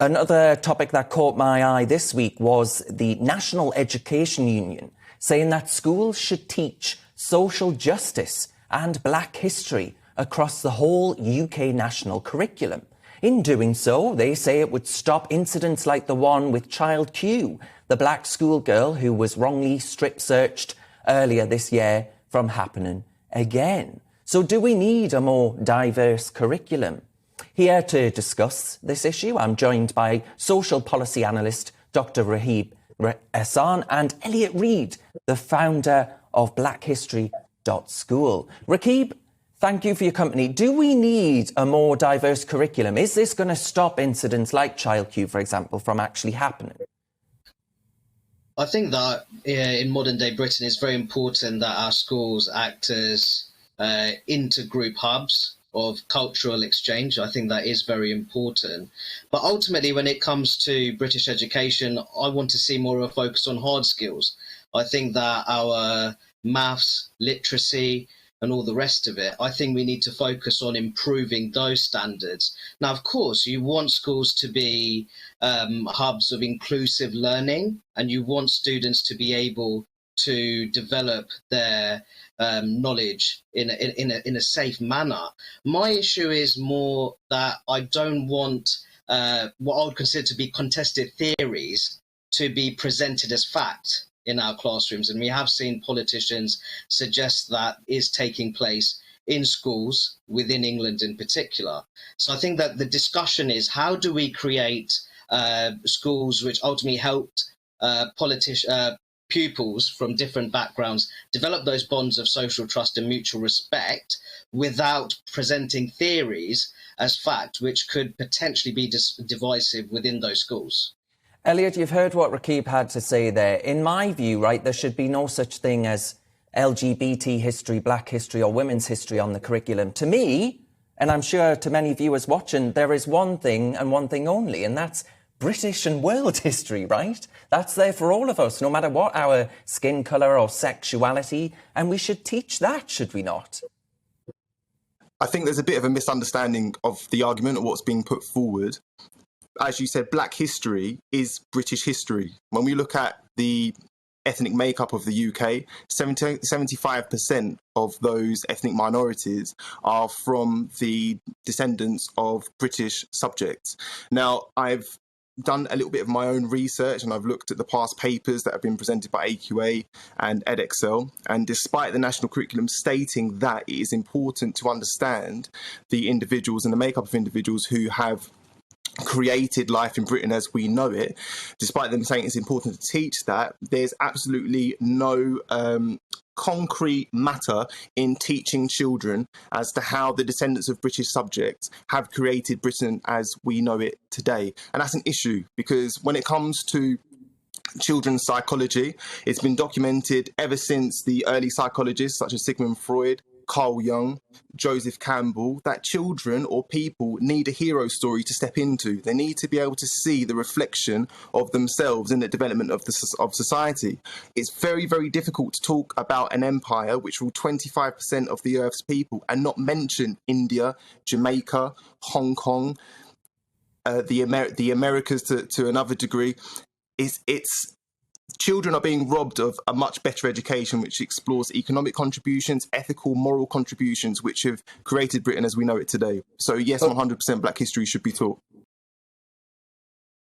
Another topic that caught my eye this week was the National Education Union saying that schools should teach social justice and black history across the whole UK national curriculum. In doing so, they say it would stop incidents like the one with Child Q, the black schoolgirl who was wrongly strip-searched earlier this year, from happening again. So do we need a more diverse curriculum? Here to discuss this issue, I'm joined by social policy analyst Dr. Rakib Ehsan and Elliot Reid, the founder of blackhistory.school. Rakib, thank you for your company. Do we need a more diverse curriculum? Is this going to stop incidents like Child Q, for example, from actually happening? I think that in modern day Britain it's very important that our schools act as intergroup hubs of cultural exchange. I think that is very important. But ultimately, when it comes to British education, I want to see more of a focus on hard skills. I think that our maths, literacy, and all the rest of it, I think we need to focus on improving those standards. Now, of course, you want schools to be hubs of inclusive learning, and you want students to be able to develop their knowledge in a safe manner. My issue is more that I don't want what I would consider to be contested theories to be presented as fact in our classrooms. And we have seen politicians suggest that is taking place in schools within England in particular. So I think that the discussion is, how do we create schools which ultimately helped pupils from different backgrounds develop those bonds of social trust and mutual respect without presenting theories as fact, which could potentially be divisive within those schools. Elliot, you've heard what Rakib had to say there. In my view, right, there should be no such thing as LGBT history, black history or women's history on the curriculum. To me, and I'm sure to many viewers watching, there is one thing and one thing only, and that's British and world history, right? That's there for all of us, no matter what our skin colour or sexuality, and we should teach that, should we not? I think there's a bit of a misunderstanding of the argument of what's being put forward. As you said, black history is British history. When we look at the ethnic makeup of the UK, 75% of those ethnic minorities are from the descendants of British subjects. Now, I've done a little bit of my own research and I've looked at the past papers that have been presented by AQA and EdExcel, and despite the national curriculum stating that it is important to understand the individuals and the makeup of individuals who have created life in Britain as we know it, despite them saying it's important to teach that, there's absolutely no concrete matter in teaching children as to how the descendants of British subjects have created Britain as we know it today. And that's an issue, because when it comes to children's psychology, it's been documented ever since the early psychologists such as Sigmund Freud, Carl Jung, Joseph Campbell, that children or people need a hero story to step into. They need to be able to see the reflection of themselves in the development of society. It's very, very difficult to talk about an empire which ruled 25% of the Earth's people and not mention India, Jamaica, Hong Kong, the Americas to another degree. It's children are being robbed of a much better education which explores economic contributions, ethical, moral contributions which have created Britain as we know it today. So yes, 100% black history should be taught.